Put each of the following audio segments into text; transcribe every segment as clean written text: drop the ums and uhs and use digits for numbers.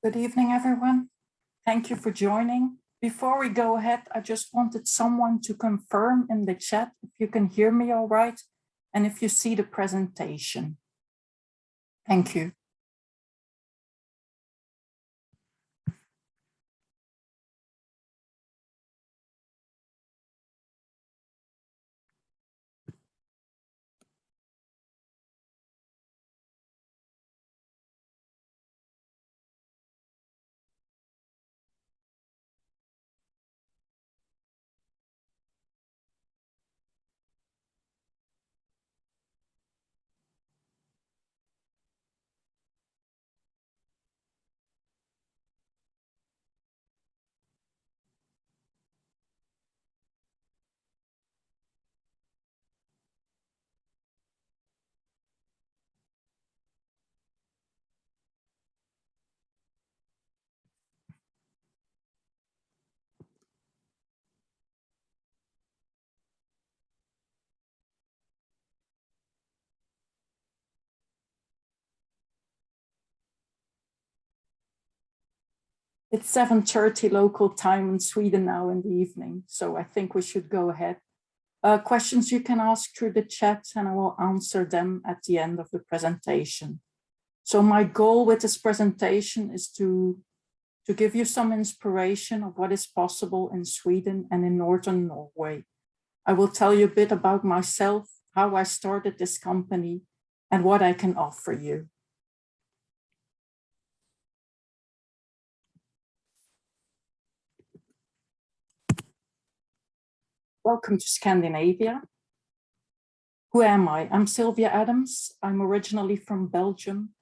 Good evening, everyone. Thank you for joining. Before we go ahead, I just wanted someone to confirm in the chat if you can hear me all right and if you see the presentation. Thank you. It's 7:30 local time in Sweden now in the evening, so I think we should go ahead. Questions you can ask through the chat and I will answer them at the end of the presentation. So my goal with this presentation is to give you some inspiration of what is possible in Sweden and in Northern Norway. I will tell you a bit about myself, how I started this company, and what I can offer you. Welcome to Scandinavia. Who am I? I'm Sylvia Adams. I'm originally from Belgium.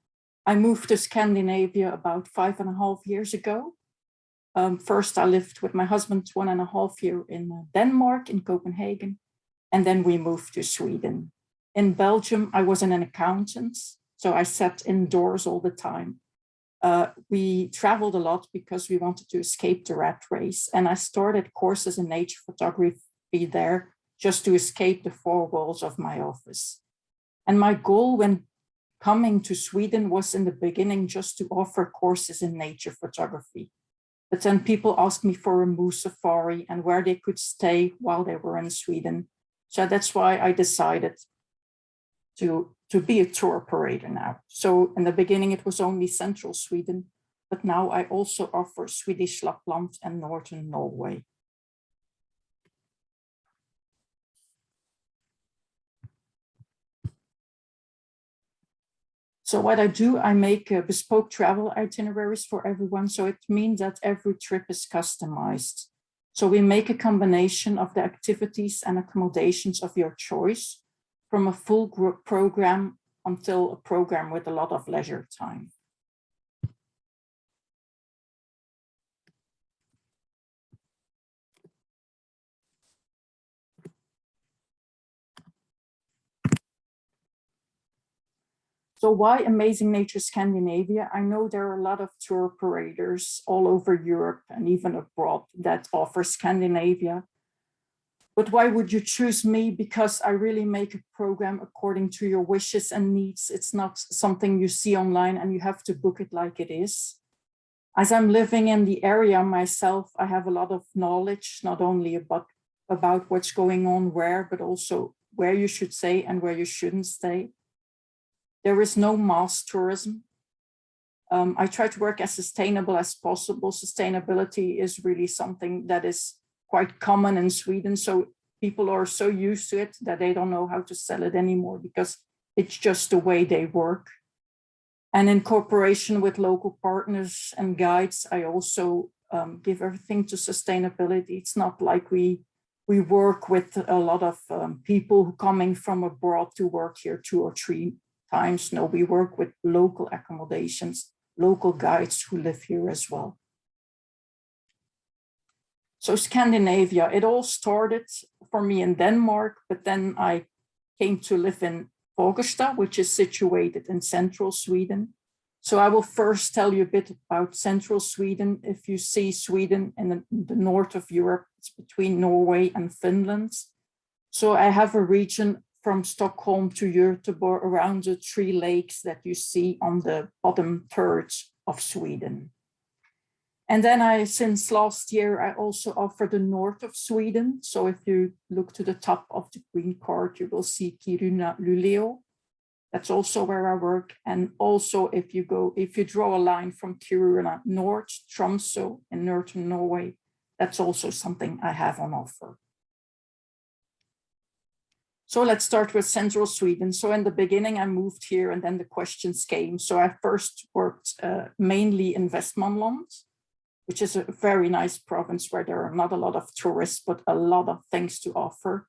I moved to Scandinavia about 5.5 years ago. First, I lived with my husband 1.5 years in Denmark, in Copenhagen, and then we moved to Sweden. In Belgium, I was an accountant, so I sat indoors all the time. We traveled a lot because we wanted to escape the rat race, and I started courses in nature photography there just to escape the four walls of my office. And my goal when coming to Sweden was in the beginning just to offer courses in nature photography. But then people asked me for a moose safari and where they could stay while they were in Sweden. So that's why I decided to be a tour operator now. So in the beginning, it was only central Sweden, but now I also offer Swedish Lapland and Northern Norway. So what I do, I make bespoke travel itineraries for everyone. So it means that every trip is customized. So we make a combination of the activities and accommodations of your choice, from a full group program until a program with a lot of leisure time. So why Amazing Nature Scandinavia? I know there are a lot of tour operators all over Europe and even abroad that offer Scandinavia. But why would you choose me? Because I really make a program according to your wishes and needs. It's not something you see online and you have to book it like it is. As I'm living in the area myself, I have a lot of knowledge, not only about what's going on where, but also where you should stay and where you shouldn't stay. There is no mass tourism. I try to work as sustainable as possible. Sustainability is really something that is quite common in Sweden. So people are so used to it that they don't know how to sell it anymore because it's just the way they work. And in cooperation with local partners and guides, I also give everything to sustainability. It's not like we work with a lot of people coming from abroad to work here 2 or 3 times. No, we work with local accommodations, local guides who live here as well. So Scandinavia, it all started for me in Denmark, but then I came to live in Fagersta, which is situated in central Sweden. So I will first tell you a bit about central Sweden. If you see Sweden in the north of Europe, it's between Norway and Finland. So I have a region from Stockholm to Göteborg around the 3 lakes that you see on the bottom third of Sweden. And then since last year, I also offer the north of Sweden. So if you look to the top of the green card, you will see Kiruna, Luleå. That's also where I work. And also if you draw a line from Kiruna north, Tromsø in Northern Norway, that's also something I have on offer. So let's start with central Sweden. So in the beginning, I moved here and then the questions came. So I first worked mainly in Västmanland, which is a very nice province where there are not a lot of tourists, but a lot of things to offer.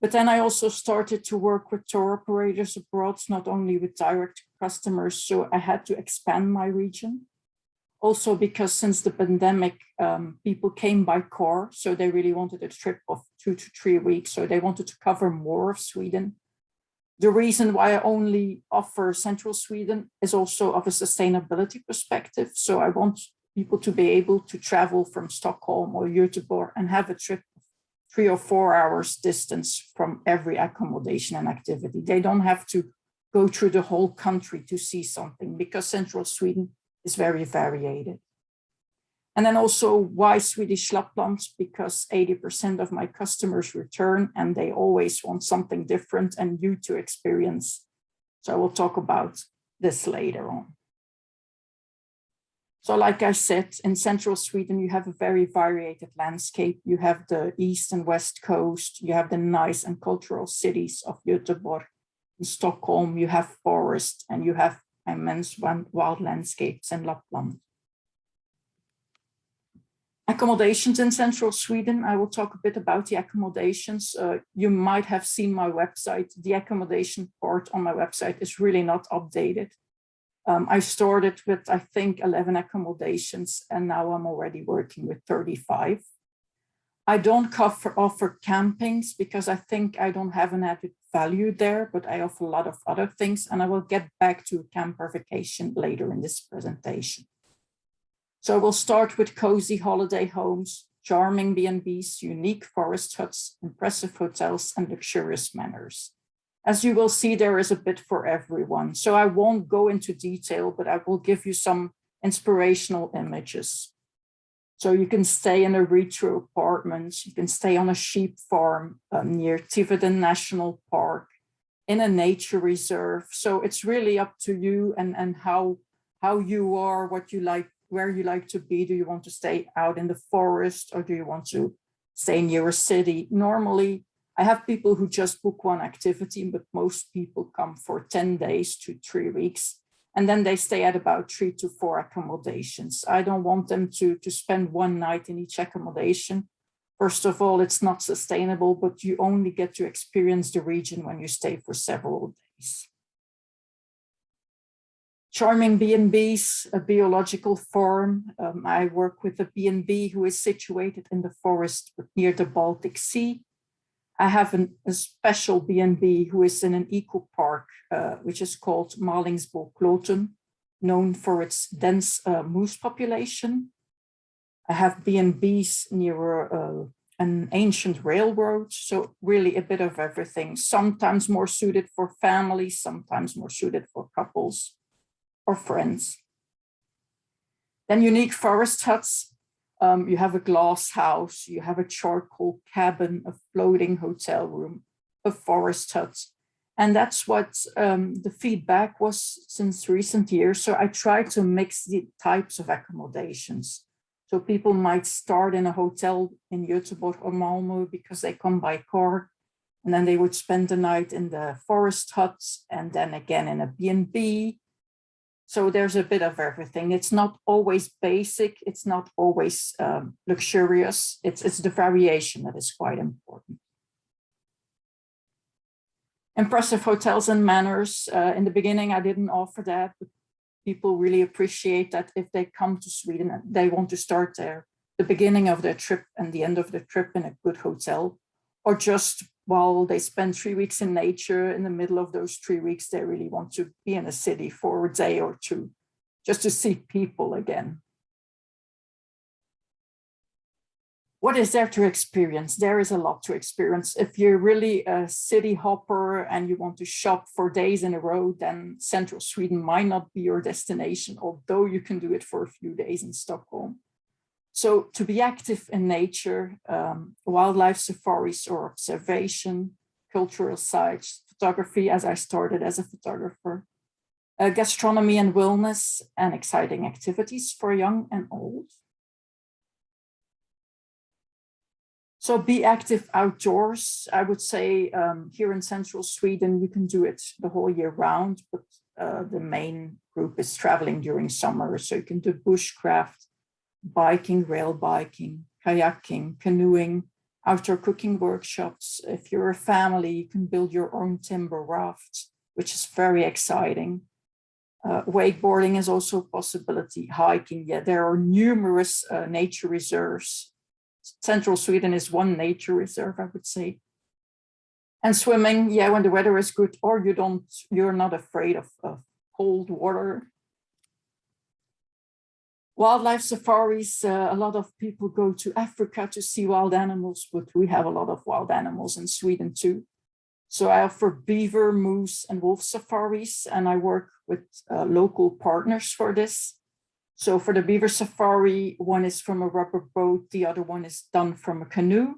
But then I also started to work with tour operators abroad, not only with direct customers. So I had to expand my region. Also because since the pandemic, people came by car. So they really wanted a trip of 2 to 3 weeks. So they wanted to cover more of Sweden. The reason why I only offer central Sweden is also of a sustainability perspective. So I want people to be able to travel from Stockholm or Göteborg and have a trip 3 or 4 hours distance from every accommodation and activity. They don't have to go through the whole country to see something because central Sweden is very variated. And then also why Swedish Lapland? Because 80% of my customers return and they always want something different and new to experience. So I will talk about this later on. So like I said, in central Sweden, you have a very varied landscape. You have the east and west coast. You have the nice and cultural cities of Göteborg. In Stockholm, you have forest and you have immense wild landscapes in Lapland. Accommodations in central Sweden. I will talk a bit about the accommodations. You might have seen my website. The accommodation part on my website is really not updated. I started with, I think, 11 accommodations, and now I'm already working with 35. I don't offer campings because I think I don't have an added value there, but I offer a lot of other things, and I will get back to camper vacation later in this presentation. So we'll start with cozy holiday homes, charming B&Bs, unique forest huts, impressive hotels, and luxurious manors. As you will see, there is a bit for everyone. So I won't go into detail, but I will give you some inspirational images. So you can stay in a retro apartment, you can stay on a sheep farm near Tiveden National Park, in a nature reserve. So it's really up to you and how you are, what you like, where you like to be. Do you want to stay out in the forest or do you want to stay near a city? Normally, I have people who just book one activity, but most people come for 10 days to 3 weeks. And then they stay at about 3 to 4 accommodations. I don't want them to spend one night in each accommodation. First of all, it's not sustainable, but you only get to experience the region when you stay for several days. Charming B&Bs, a biological farm. I work with a B&B who is situated in the forest near the Baltic Sea. I have a special B&B who is in an eco park, which is called Malingsbo Kloten, known for its dense moose population. I have B&Bs near an ancient railroad, so really a bit of everything, sometimes more suited for families, sometimes more suited for couples or friends. Then unique forest huts. You have a glass house, you have a charcoal cabin, a floating hotel room, a forest hut. And that's what the feedback was since recent years. So I try to mix the types of accommodations. So people might start in a hotel in Göteborg or Malmö because they come by car, and then they would spend the night in the forest huts and then again in a B&B. So there's a bit of everything. It's not always basic. It's not always luxurious. It's the variation that is quite important. Impressive hotels and manors. In the beginning, I didn't offer that, but people really appreciate that if they come to Sweden and they want to start the beginning of their trip and the end of the trip in a good hotel, or just while they spend 3 weeks in nature, in the middle of those 3 weeks, they really want to be in a city for a day or two, just to see people again. What is there to experience? There is a lot to experience. If you're really a city hopper and you want to shop for days in a row, then central Sweden might not be your destination, although you can do it for a few days in Stockholm. So to be active in nature, wildlife safaris or observation, cultural sites, photography, as I started as a photographer, gastronomy and wellness, and exciting activities for young and old. So be active outdoors. I would say here in central Sweden, you can do it the whole year round, but the main group is traveling during summer. So you can do bushcraft, biking, rail biking, kayaking, canoeing, outdoor cooking workshops. If you're a family, you can build your own timber raft, which is very exciting. Wakeboarding is also a possibility, hiking. Yeah, there are numerous nature reserves. Central Sweden is one nature reserve, I would say. And swimming, yeah, when the weather is good, or you're not afraid of cold water. Wildlife safaris, a lot of people go to Africa to see wild animals, but we have a lot of wild animals in Sweden too. So I offer beaver, moose, and wolf safaris, and I work with local partners for this. So for the beaver safari, one is from a rubber boat, the other one is done from a canoe.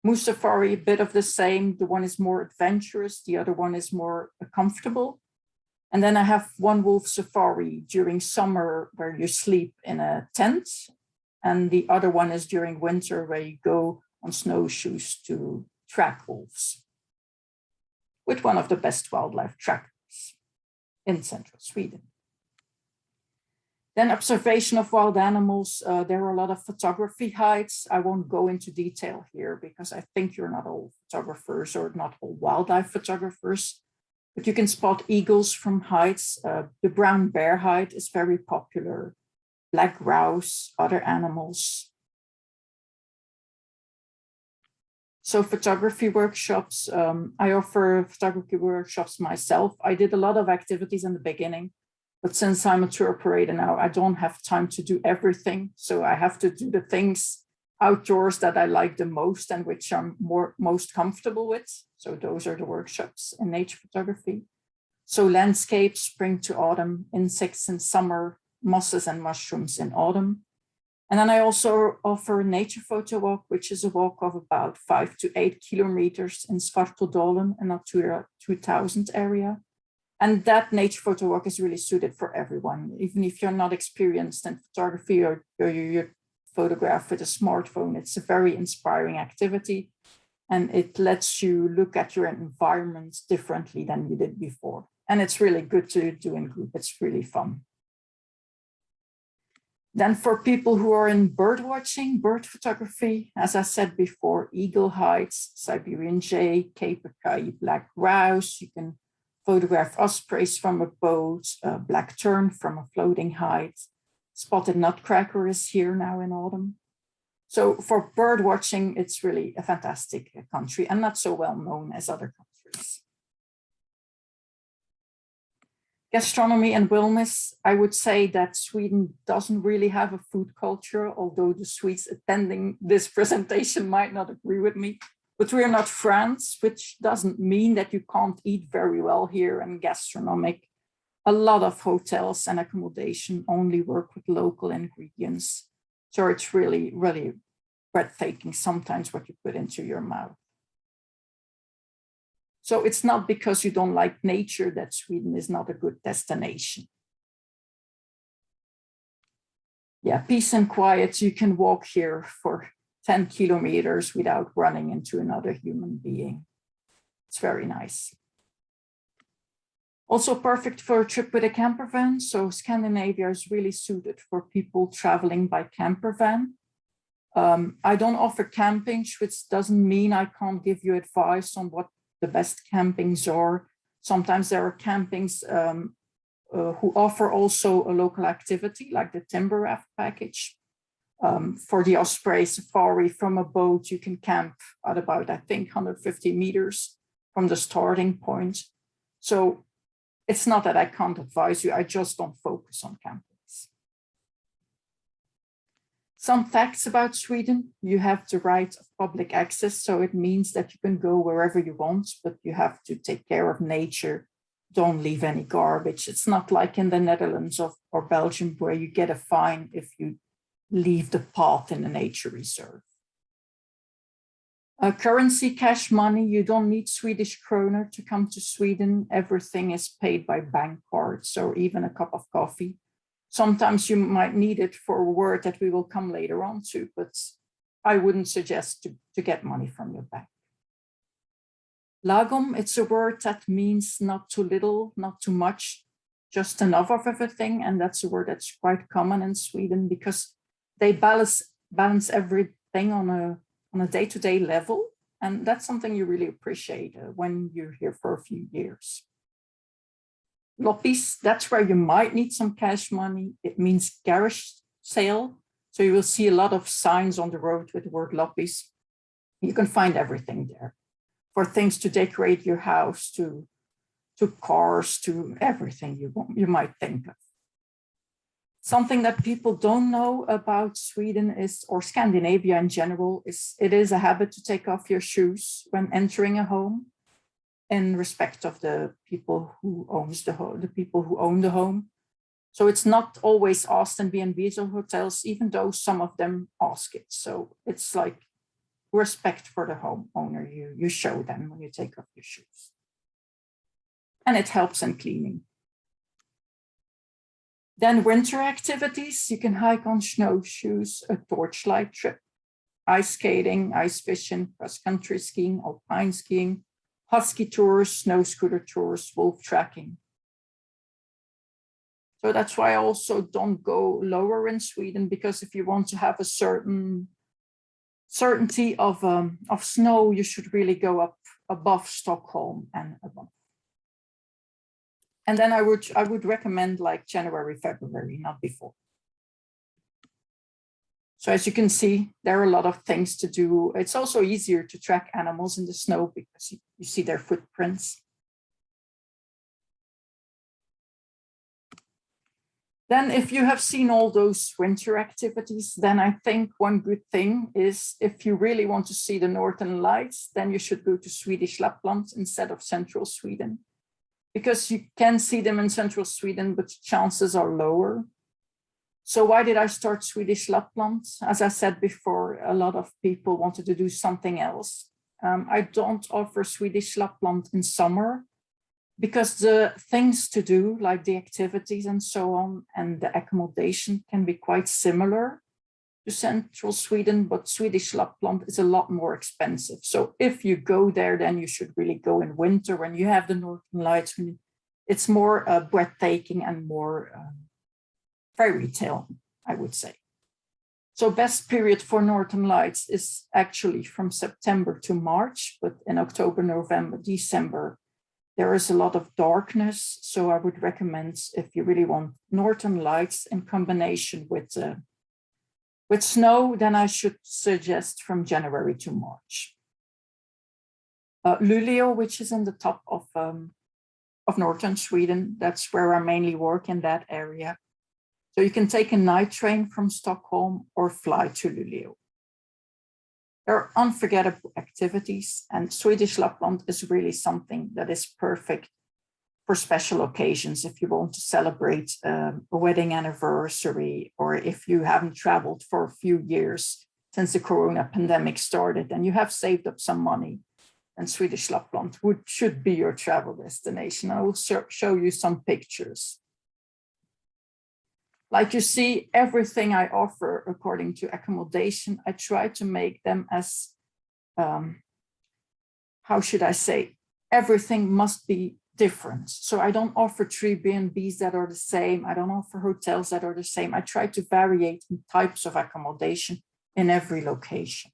Moose safari, a bit of the same. The one is more adventurous, the other one is more comfortable. And then I have one wolf safari during summer where you sleep in a tent. And the other one is during winter where you go on snowshoes to track wolves with one of the best wildlife trackers in central Sweden. Then observation of wild animals. There are a lot of photography hides. I won't go into detail here because I think you're not all photographers or not all wildlife photographers, but you can spot eagles from heights. The brown bear hide is very popular. Black grouse, other animals. So photography workshops, I offer photography workshops myself. I did a lot of activities in the beginning, but since I'm a tour operator now, I don't have time to do everything. So I have to do the things outdoors that I like the most and which I'm most comfortable with. So those are the workshops in nature photography. So landscapes, spring to autumn, insects in summer, mosses and mushrooms in autumn. And then I also offer a nature photo walk, which is a walk of about 5 to 8 kilometers in Svartådalen, a Natura 2000 area. And that nature photo walk is really suited for everyone. Even if you're not experienced in photography or you photograph with a smartphone, it's a very inspiring activity. And it lets you look at your environment differently than you did before. And it's really good to do in group. It's really fun. Then for people who are in bird watching, bird photography, as I said before, eagle hides, Siberian jay, Cape Acacia, black grouse. You can photograph ospreys from a boat, black tern from a floating hide. Spotted nutcracker is here now in autumn. So for bird watching, it's really a fantastic country and not so well known as other countries. Gastronomy and wellness, I would say that Sweden doesn't really have a food culture, although the Swedes attending this presentation might not agree with me. But we're not France, which doesn't mean that you can't eat very well here and gastronomic. A lot of hotels and accommodation only work with local ingredients. So it's really, really breathtaking sometimes what you put into your mouth. So it's not because you don't like nature that Sweden is not a good destination. Yeah, peace and quiet. You can walk here for 10 kilometers without running into another human being. It's very nice. Also perfect for a trip with a camper van. So Scandinavia is really suited for people traveling by camper van. I don't offer campings, which doesn't mean I can't give you advice on what the best campings are. Sometimes there are campings who offer also a local activity like the timber raft package. For the osprey safari from a boat, you can camp at about, I think, 150 meters from the starting point. So it's not that I can't advise you, I just don't focus on campings. Some facts about Sweden: you have the right of public access, so it means that you can go wherever you want, but you have to take care of nature. Don't leave any garbage. It's not like in the Netherlands or Belgium where you get a fine if you leave the path in the nature reserve. Currency, cash money, you don't need Swedish kroner to come to Sweden. Everything is paid by bank cards or even a cup of coffee. Sometimes you might need it for a word that we will come later on to, but I wouldn't suggest to get money from your bank. Lagom, it's a word that means not too little, not too much, just enough of everything. And that's a word that's quite common in Sweden because they balance everything on a day-to-day level. And that's something you really appreciate when you're here for a few years. Loppis, that's where you might need some cash money. It means garage sale. So you will see a lot of signs on the road with the word loppis. You can find everything there, for things to decorate your house, to cars, to everything you might think of. Something that people don't know about Sweden is, or Scandinavia in general, is it is a habit to take off your shoes when entering a home in respect of the people who owns the home, the people who own the home. So it's not always asked in B&Bs or hotels, even though some of them ask it. So it's like respect for the homeowner you show them when you take off your shoes. And it helps in cleaning. Then winter activities, you can hike on snowshoes, a torchlight trip, ice skating, ice fishing, cross-country skiing, alpine skiing, husky tours, snow scooter tours, wolf tracking. So that's why I also don't go lower in Sweden, because if you want to have a certain certainty of snow, you should really go up above Stockholm and above. And then I would recommend like January, February, not before. So as you can see, there are a lot of things to do. It's also easier to track animals in the snow because you see their footprints. Then if you have seen all those winter activities, then I think one good thing is if you really want to see the Northern Lights, then you should go to Swedish Lapland instead of central Sweden, because you can see them in central Sweden, but chances are lower. So why did I start Swedish Lapland? As I said before, a lot of people wanted to do something else. I don't offer Swedish Lapland in summer because the things to do, like the activities and so on, and the accommodation can be quite similar to central Sweden, but Swedish Lapland is a lot more expensive. So if you go there, then you should really go in winter when you have the Northern Lights. It's more breathtaking and more fairy tale, I would say. So best period for Northern Lights is actually from September to March, but in October, November, December, there is a lot of darkness. So I would recommend, if you really want Northern Lights in combination with snow, then I should suggest from January to March. Luleå, which is in the top of northern Sweden, that's where I mainly work in that area. So you can take a night train from Stockholm or fly to Luleå. There are unforgettable activities, and Swedish Lapland is really something that is perfect for special occasions. If you want to celebrate a wedding anniversary, or if you haven't traveled for a few years since the Corona pandemic started and you have saved up some money, then Swedish Lapland should be your travel destination. I will show you some pictures. Like you see, everything I offer according to accommodation, I try to make them as, how should I say, everything must be different. So I don't offer 3 B&Bs that are the same. I don't offer hotels that are the same. I try to variate in types of accommodation in every location.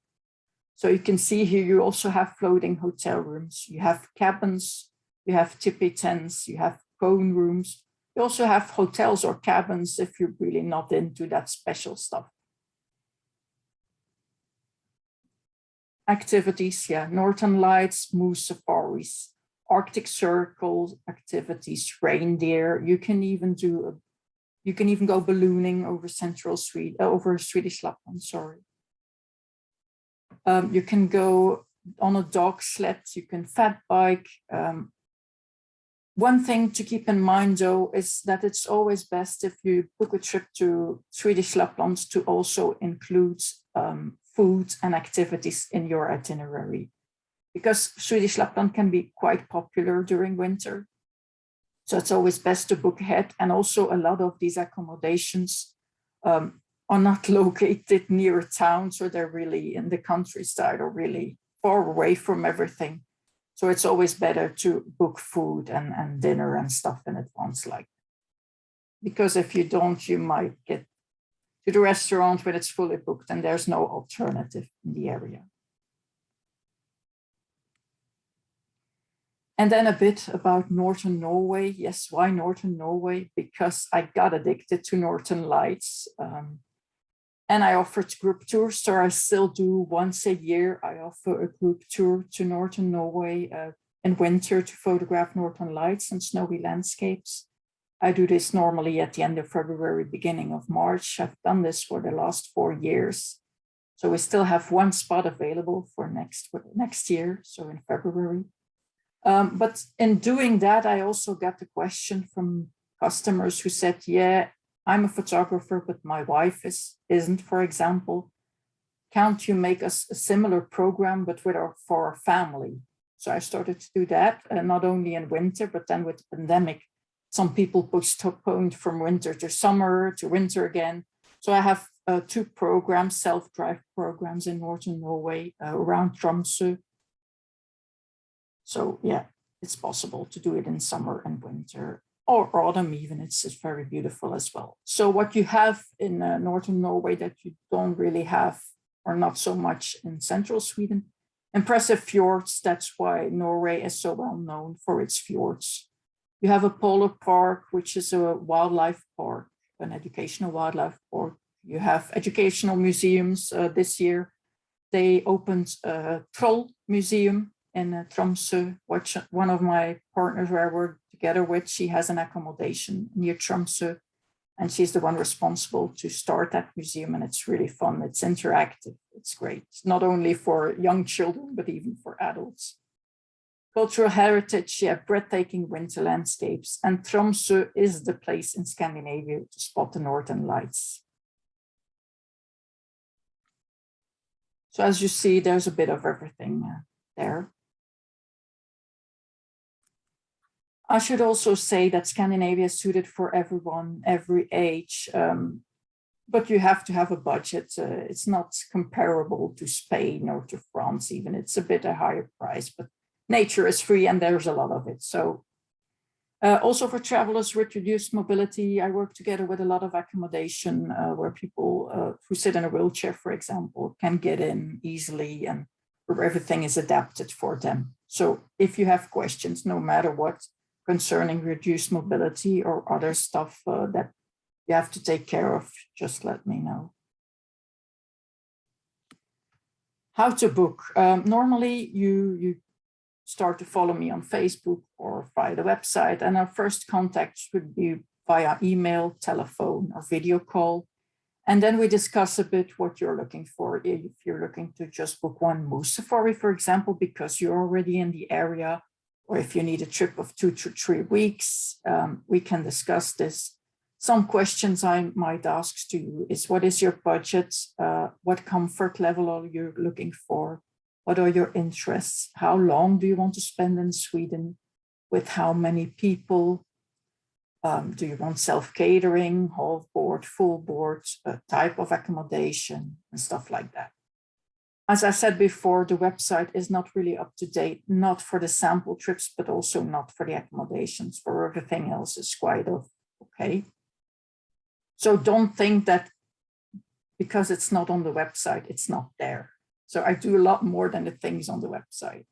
So you can see here, you also have floating hotel rooms. You have cabins, you have tipi tents, you have cone rooms. You also have hotels or cabins if you're really not into that special stuff. Activities, yeah, Northern Lights, moose safaris, Arctic Circle activities, reindeer. You can even go ballooning over central Sweden, over Swedish Lapland, sorry. You can go on a dog sled, you can fat bike. One thing to keep in mind, though, is that it's always best if you book a trip to Swedish Lapland to also include food and activities in your itinerary, because Swedish Lapland can be quite popular during winter. So it's always best to book ahead. And also a lot of these accommodations are not located near a town, so they're really in the countryside or really far away from everything. So it's always better to book food and dinner and stuff in advance, like that. Because if you don't, you might get to the restaurant when it's fully booked and there's no alternative in the area. And then a bit about Northern Norway. Yes, why Northern Norway? Because I got addicted to Northern Lights. And I offered group tours, so I still do once a year. I offer a group tour to Northern Norway in winter to photograph Northern Lights and snowy landscapes. I do this normally at the end of February, beginning of March. I've done this for the last 4 years. So we still have one spot available for next year, so in February. But in doing that, I also got a question from customers who said, yeah, I'm a photographer, but my wife isn't, for example. Can't you make us a similar program, but for our family? So I started to do that, not only in winter, but then with the pandemic, some people postponed from winter to summer to winter again. So I have 2 programs, self-drive programs in Northern Norway around Tromsø. So yeah, it's possible to do it in summer and winter or autumn even. It's very beautiful as well. So what you have in Northern Norway that you don't really have or not so much in central Sweden, impressive fjords. That's why Norway is so well known for its fjords. You have a polar park, which is a wildlife park, an educational wildlife park. You have educational museums. This year, they opened a Troll Museum in Tromsø, which one of my partners where I work together with, she has an accommodation near Tromsø, and she's the one responsible to start that museum, and it's really fun. It's interactive. It's great, not only for young children, but even for adults. Cultural heritage, yeah, breathtaking winter landscapes, and Tromsø is the place in Scandinavia to spot the Northern Lights. So as you see, there's a bit of everything there. I should also say that Scandinavia is suited for everyone, every age, but you have to have a budget. It's not comparable to Spain or to France even. It's a bit a higher price, but nature is free and there's a lot of it. So also for travelers with reduced mobility, I work together with a lot of accommodation where people who sit in a wheelchair, for example, can get in easily and where everything is adapted for them. So if you have questions, no matter what, concerning reduced mobility or other stuff that you have to take care of, just let me know. How to book. Normally, you start to follow me on Facebook or via the website, and our first contacts would be via email, telephone, or video call. And then we discuss a bit what you're looking for. If you're looking to just book one moose safari, for example, because you're already in the area, or if you need a trip of 2 to 3 weeks, we can discuss this. Some questions I might ask to you is, what is your budget? What comfort level are you looking for? What are your interests? How long do you want to spend in Sweden? With how many people? Do you want self-catering, half board, full board, type of accommodation, and stuff like that? As I said before, the website is not really up to date, not for the sample trips, but also not for the accommodations. For everything else is quite okay. So don't think that because it's not on the website, it's not there. So I do a lot more than the things on the website.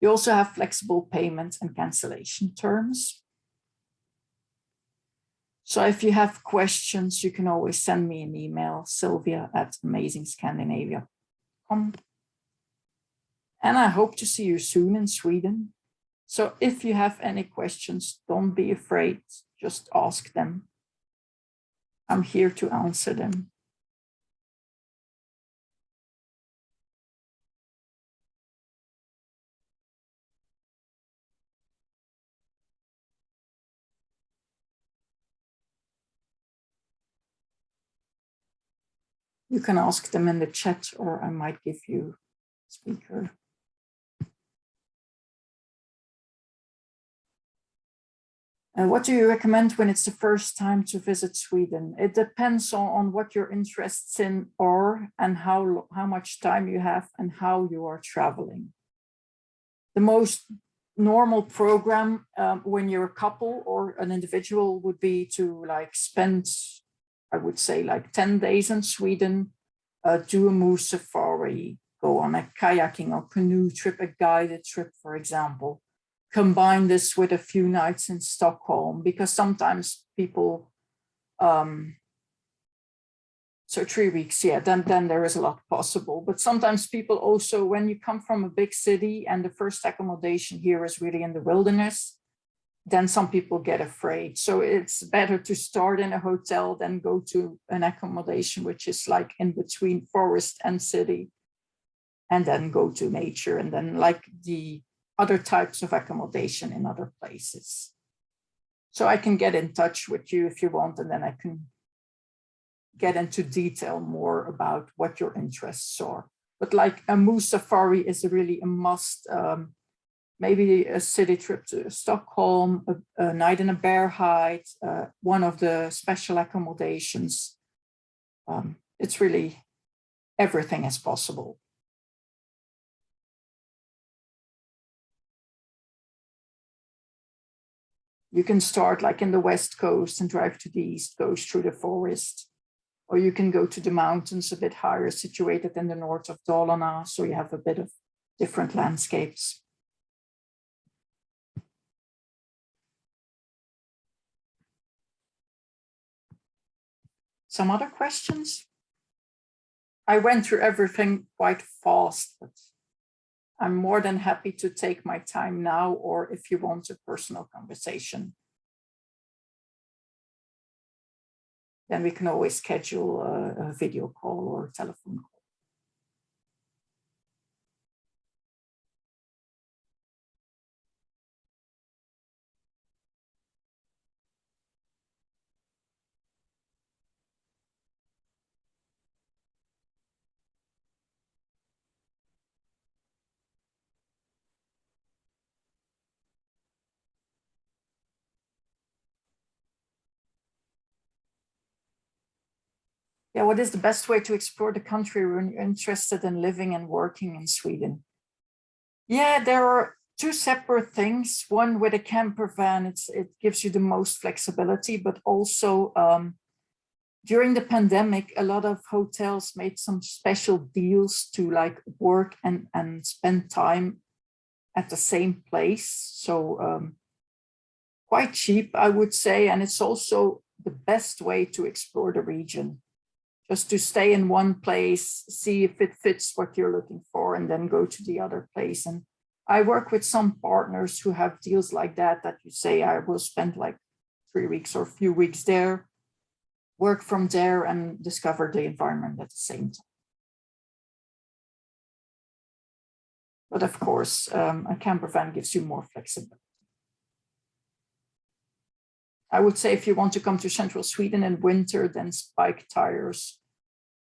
You also have flexible payment and cancellation terms. So if you have questions, you can always send me an email, sylvia@AmazingScandinavia.com. And I hope to see you soon in Sweden. So if you have any questions, don't be afraid, just ask them. I'm here to answer them. You can ask them in the chat, or I might give you speaker. What do you recommend when it's the first time to visit Sweden? It depends on what your interests in are and how much time you have and how you are traveling. The most normal program when you're a couple or an individual would be to like spend, I would say, like 10 days in Sweden, do a moose safari, go on a kayaking or canoe trip, a guided trip, for example. Combine this with a few nights in Stockholm, because sometimes people, so 3 weeks, yeah, then there is a lot possible. But sometimes people also, when you come from a big city and the first accommodation here is really in the wilderness, then some people get afraid. So it's better to start in a hotel than go to an accommodation, which is like in between forest and city, and then go to nature, and then like the other types of accommodation in other places. So I can get in touch with you if you want, and then I can get into detail more about what your interests are. But like a moose safari is really a must. Maybe a city trip to Stockholm, a night in a bear hide, one of the special accommodations. It's really, everything is possible. You can start like in the West Coast and drive to the East Coast through the forest. Or you can go to the mountains a bit higher, situated in the north of Dalarna, so you have a bit of different landscapes. Some other questions? I went through everything quite fast, but I'm more than happy to take my time now, or if you want a personal conversation, then we can always schedule a video call or a telephone call. Yeah, what is the best way to explore the country when you're interested in living and working in Sweden? Yeah, there are two separate things. One, with a camper van, it gives you the most flexibility, but also during the pandemic, a lot of hotels made some special deals to like work and spend time at the same place. So quite cheap, I would say. And it's also the best way to explore the region. Just to stay in one place, see if it fits what you're looking for, and then go to the other place. And I work with some partners who have deals like that you say, I will spend like 3 weeks or a few weeks there, work from there, and discover the environment at the same time. But of course, a camper van gives you more flexibility. I would say if you want to come to central Sweden in winter, then spike tires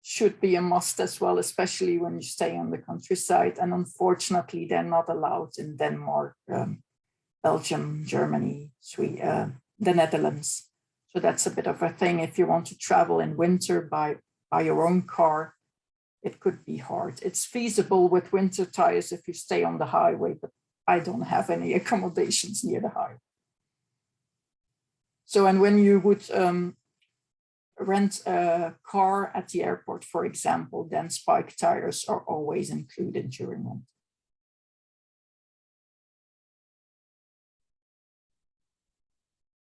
should be a must as well, especially when you stay on the countryside. And unfortunately, they're not allowed in Denmark, Belgium, Germany, Sweden, the Netherlands. So that's a bit of a thing. If you want to travel in winter by your own car, it could be hard. It's feasible with winter tires if you stay on the highway, but I don't have any accommodations near the highway. So, and when you would rent a car at the airport, for example, then spike tires are always included during winter.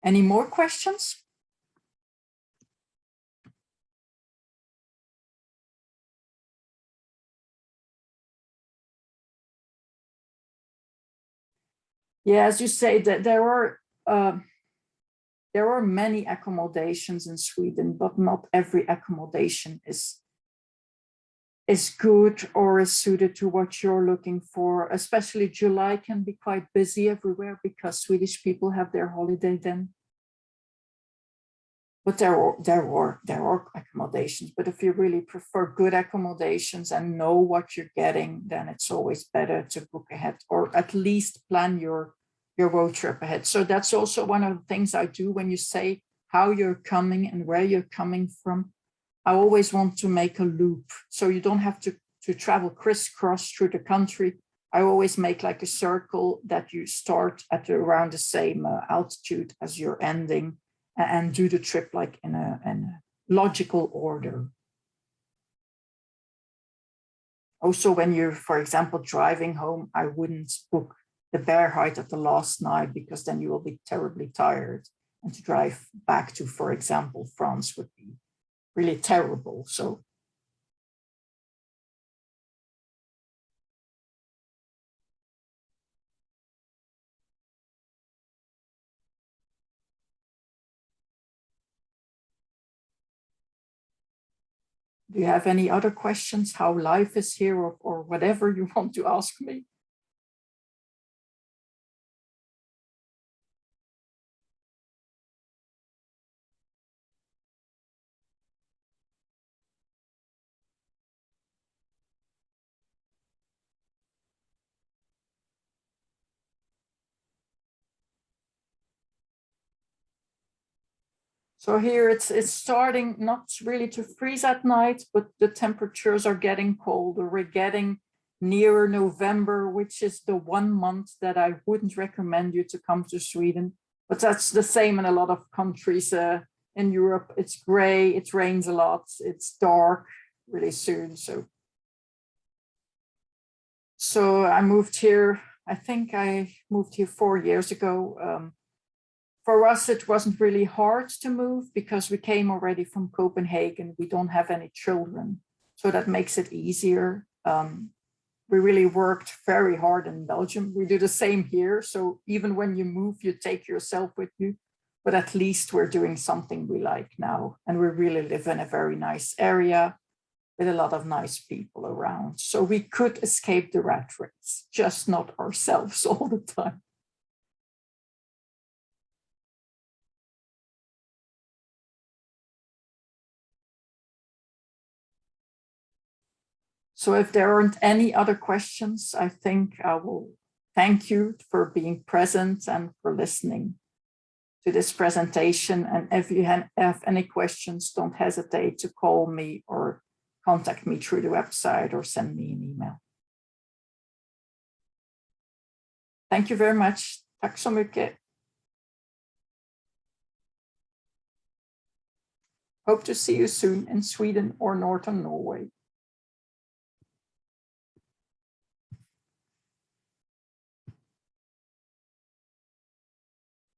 Any more questions? Yeah, as you say, that there are many accommodations in Sweden, but not every accommodation is good or is suited to what you're looking for. Especially July can be quite busy everywhere because Swedish people have their holiday then. but there are accommodations. But if you really prefer good accommodations and know what you're getting, then it's always better to book ahead, or at least plan your road trip ahead. So that's also one of the things I do when you say how you're coming and where you're coming from. I always want to make a loop, so you don't have to travel crisscross through the country. I always make like a circle that you start at around the same altitude as you're ending, and do the trip like in a logical order. Also, when you're, for example, driving home, I wouldn't book the bear hike at the last night, because then you will be terribly tired. And to drive back to, for example, France would be really terrible. So do you have any other questions, how life is here, or whatever you want to ask me? So here it's starting not really to freeze at night, but the temperatures are getting colder. We're getting nearer November, which is the 1 month that I wouldn't recommend you to come to Sweden. But that's the same in a lot of countries in Europe. It's gray, it rains a lot, it's dark really soon. So I moved here, I think I moved here 4 years ago. For us, it wasn't really hard to move because we came already from Copenhagen. We don't have any children, so that makes it easier. We really worked very hard in Belgium. We do the same here. So even when you move, you take yourself with you, but at least we're doing something we like now. And we really live in a very nice area with a lot of nice people around. So we could escape the rat race, just not ourselves all the time. So if there aren't any other questions, I think I will thank you for being present and for listening to this presentation. And if you have any questions, don't hesitate to call me or contact me through the website or send me an email. Thank you very much. Tack så mycket. Hope to see you soon in Sweden or Northern Norway.